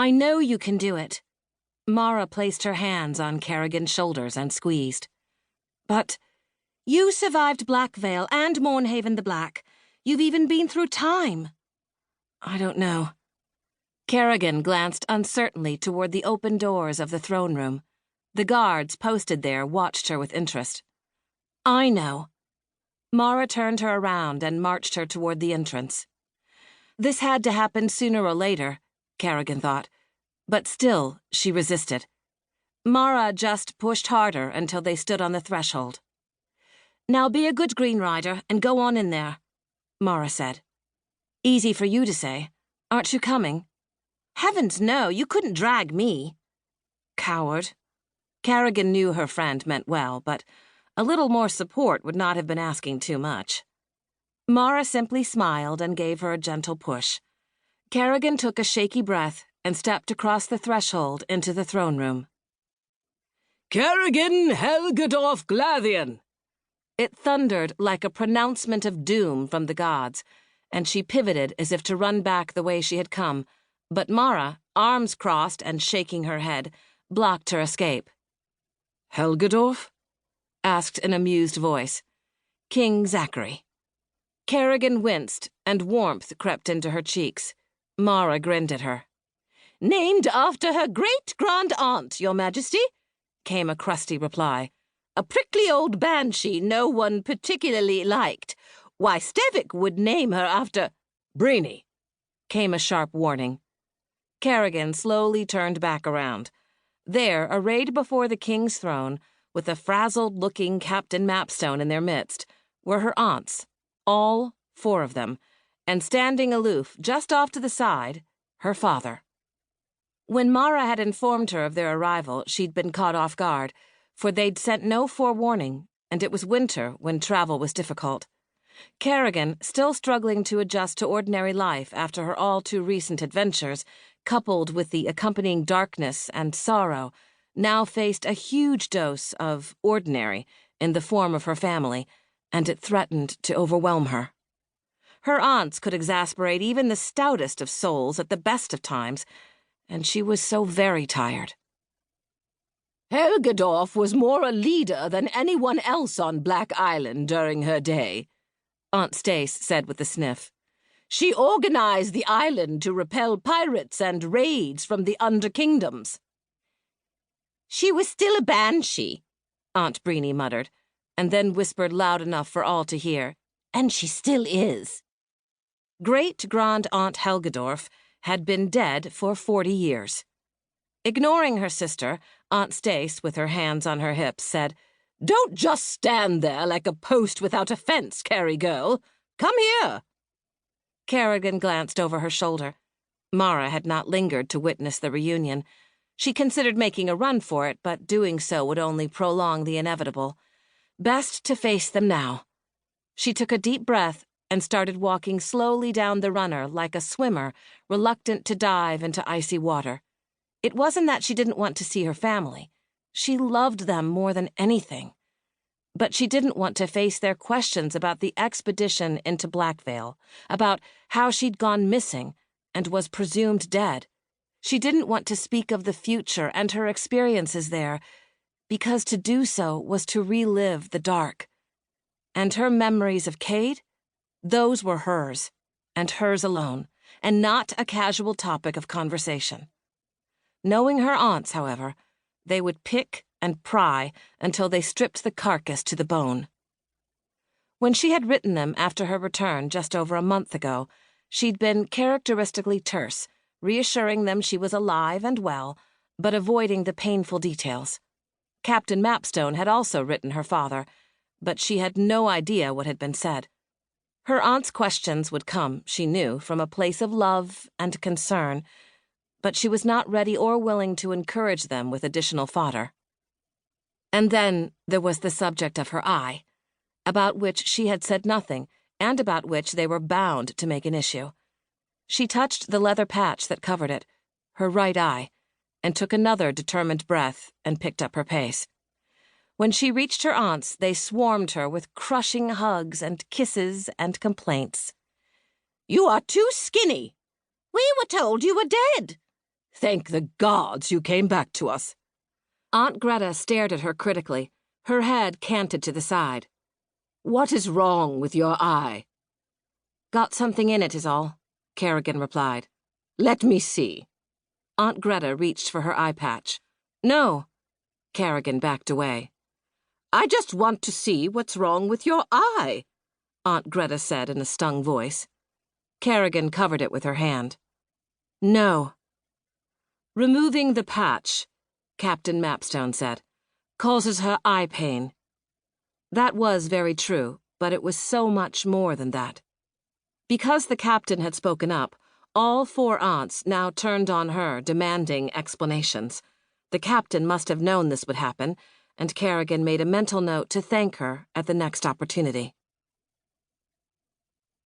I know you can do it. Mara placed her hands on Karigan's shoulders and squeezed. But you survived Blackvale and Mornhaven the Black. You've even been through time. I don't know. Karigan glanced uncertainly toward the open doors of the throne room. The guards posted there watched her with interest. I know. Mara turned her around and marched her toward the entrance. This had to happen sooner or later, Karigan thought, but still she resisted. Mara just pushed harder until they stood on the threshold. Now be a good Green Rider and go on in there, Mara said. Easy for you to say. Aren't you coming? Heavens no, you couldn't drag me. Coward. Karigan knew her friend meant well, but a little more support would not have been asking too much. Mara simply smiled and gave her a gentle push. Karigan took a shaky breath and stepped across the threshold into the throne room. Karigan G'ladheon! It thundered like a pronouncement of doom from the gods, and she pivoted as if to run back the way she had come, but Mara, arms crossed and shaking her head, blocked her escape. Helgedorf? Asked an amused voice. King Zachary. Karigan winced, and warmth crept into her cheeks. Mara grinned at her. Named after her great-grand-aunt, Your Majesty, came a crusty reply. A prickly old banshee no one particularly liked. Why, Stevik would name her after... Breeny, came a sharp warning. Karigan slowly turned back around. There, arrayed before the king's throne, with a frazzled-looking Captain Mapstone in their midst, were her aunts, all 4 of them, and standing aloof, just off to the side, her father. When Mara had informed her of their arrival, she'd been caught off guard, for they'd sent no forewarning, and it was winter when travel was difficult. Karigan, still struggling to adjust to ordinary life after her all-too-recent adventures, coupled with the accompanying darkness and sorrow, now faced a huge dose of ordinary in the form of her family, and it threatened to overwhelm her. Her aunts could exasperate even the stoutest of souls at the best of times, and she was so very tired. Helgedorf was more a leader than anyone else on Black Island during her day, Aunt Stace said with a sniff. She organized the island to repel pirates and raids from the Underkingdoms. She was still a banshee, Aunt Breeny muttered, and then whispered loud enough for all to hear, and she still is. Great-Grand-Aunt Helgedorf had been dead for 40 years. Ignoring her sister, Aunt Stace, with her hands on her hips, said, Don't just stand there like a post without a fence, Carrie girl. Come here. Karigan glanced over her shoulder. Mara had not lingered to witness the reunion. She considered making a run for it, but doing so would only prolong the inevitable. Best to face them now. She took a deep breath and started walking slowly down the runner like a swimmer, reluctant to dive into icy water. It wasn't that she didn't want to see her family. She loved them more than anything. But she didn't want to face their questions about the expedition into Blackvale, about how she'd gone missing and was presumed dead. She didn't want to speak of the future and her experiences there, because to do so was to relive the dark. And her memories of Cade? Those were hers, and hers alone, and not a casual topic of conversation. Knowing her aunts, however, they would pick and pry until they stripped the carcass to the bone. When she had written them after her return just over a month ago, she'd been characteristically terse, reassuring them she was alive and well, but avoiding the painful details. Captain Mapstone had also written her father, but she had no idea what had been said. Her aunt's questions would come, she knew, from a place of love and concern, but she was not ready or willing to encourage them with additional fodder. And then there was the subject of her eye, about which she had said nothing, and about which they were bound to make an issue. She touched the leather patch that covered it, her right eye, and took another determined breath and picked up her pace. When she reached her aunts, they swarmed her with crushing hugs and kisses and complaints. You are too skinny. We were told you were dead. Thank the gods you came back to us. Aunt Greta stared at her critically, her head canted to the side. What is wrong with your eye? Got something in it is all, Karigan replied. Let me see. Aunt Greta reached for her eye patch. No. Karigan backed away. I just want to see what's wrong with your eye, Aunt Greta said in a stung voice. Karigan covered it with her hand. No. Removing the patch, Captain Mapstone said, causes her eye pain. That was very true, but it was so much more than that. Because the captain had spoken up, all 4 aunts now turned on her, demanding explanations. The captain must have known this would happen, and Karigan made a mental note to thank her at the next opportunity.